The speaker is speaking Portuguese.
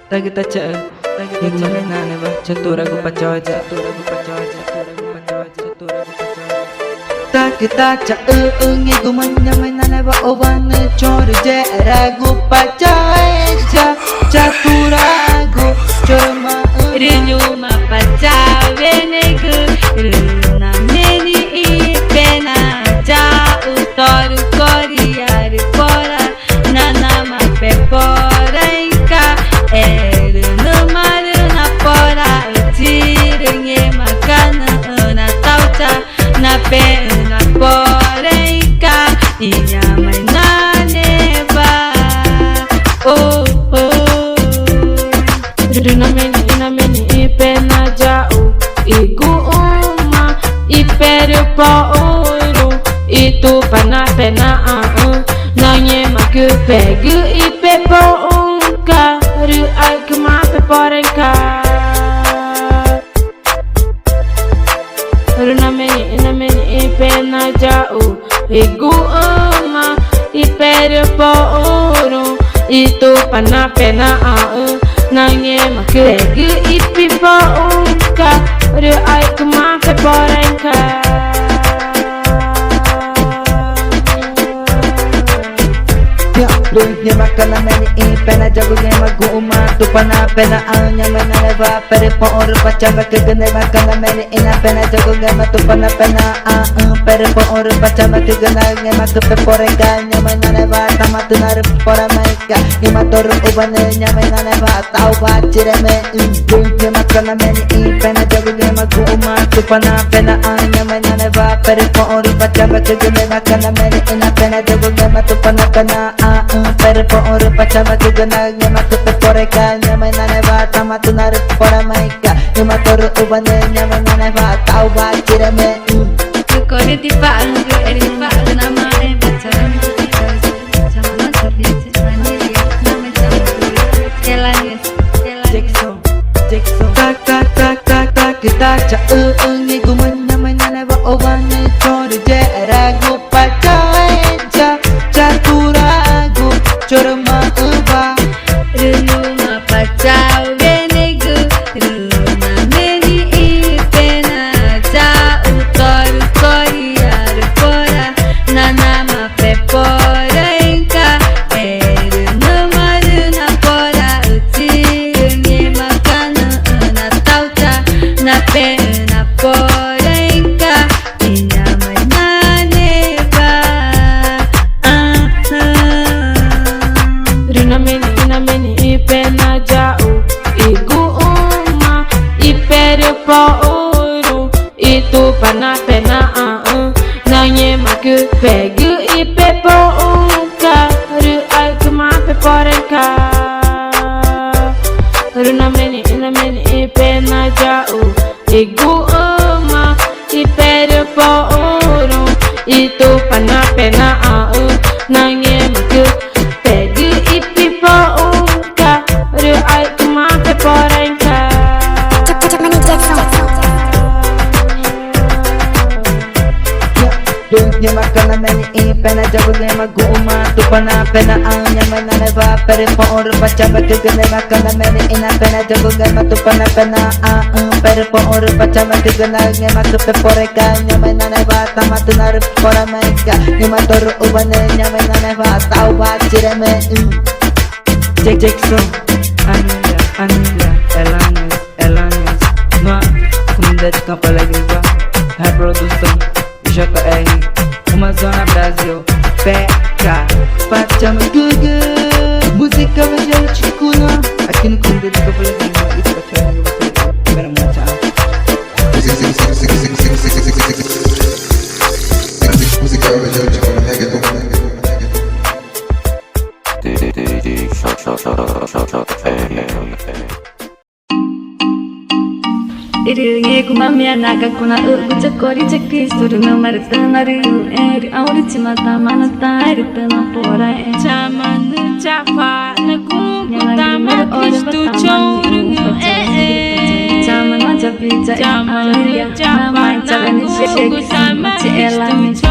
Tagi taca, yang mana ne ba? Catura gu pacoja, Tagi taca, ngi gu mana ne ba? Oban chor je ragu pacoja, catura gu chorma. Rinyu ma pacawe negu, runa meni pena ja utoru koriar pora, nana ma pepora inka, na pora utirenge makana na tauta na pena pora inka, inya mai na neba. Oh oh, runa meni pena jau igu uma ipere pa ouro itu pana pena nanye maku pegu ipe pa unka ru ai kema pe porenka runa meni pena jau igu uma ipere pa ouro itu pana pena nanye maku pegu ipe pa unka ru ai kema pe porenka. Dunia makana meni pena jago ge maguma tu pana pena anya mena leva pere po or pachamba ke gane makana meni pena jago ge tu pana pena pere po or pachamba ke gane mak pe porenga nya mena leva tamatu nar pora maika ni mator ubane nya mena leva tau bachire me dunia makana meni pena jago ge maguma tu pana pena anya mena leva pere po or pachamba ke gane makana meni pena jago ge tu pana pena pere po oro pachama ke ganag nya mak pe poreka nya mai na va tamatu nar pora maika nya mator ubane nya mai na va tau ba chira me Kore di pa nama bacaran sama service mania nama jalan Jackson tak kita cha ngi guman nya mai na va obane chor je ragu pacha catura chorma uba runu ma pacawe negu runa meni pena ja utor koriar pora nana ma pepora inka runu maruna pora utirunye makana na tauta na pena pora inka inya mai na neba. Runa meni pena jau igu uma ipere pa ouro itu pana pena nanye maku pegu ipe pa unka ru ai kema pe porenka runa meni pena jau igu uma ipere pa ouro itu pana pena nanye maku pegu ipe pa unka ru ai kema pe porenka. dunia makana meni pena jago ge maguma tu pana pena anya mai na va pere po or pachamba ke gane makana meni pena jago ge tu pana pena pere po or pachamba ke gane mak pe poreka nya mai na va tamatu nar pora maika ni mator ubane nya mai na va tau ba chire me Jackson Anila Elanes Noa comunidade Campo Alegre reprodução JR Amazônia Brasil PK Pachama Gugu música evangélica aqui no comunidade Campo Alegre isso pra tirar primeira mão tchau música evangélica reggaeton Irunge kumamia naga kuna cakori cakis turunga maritana riu eri aurici mata manata eritana pora chamanu chapa naku kutama kristu chaurungu chaman maca pizza chaman chapa naku kutama kristu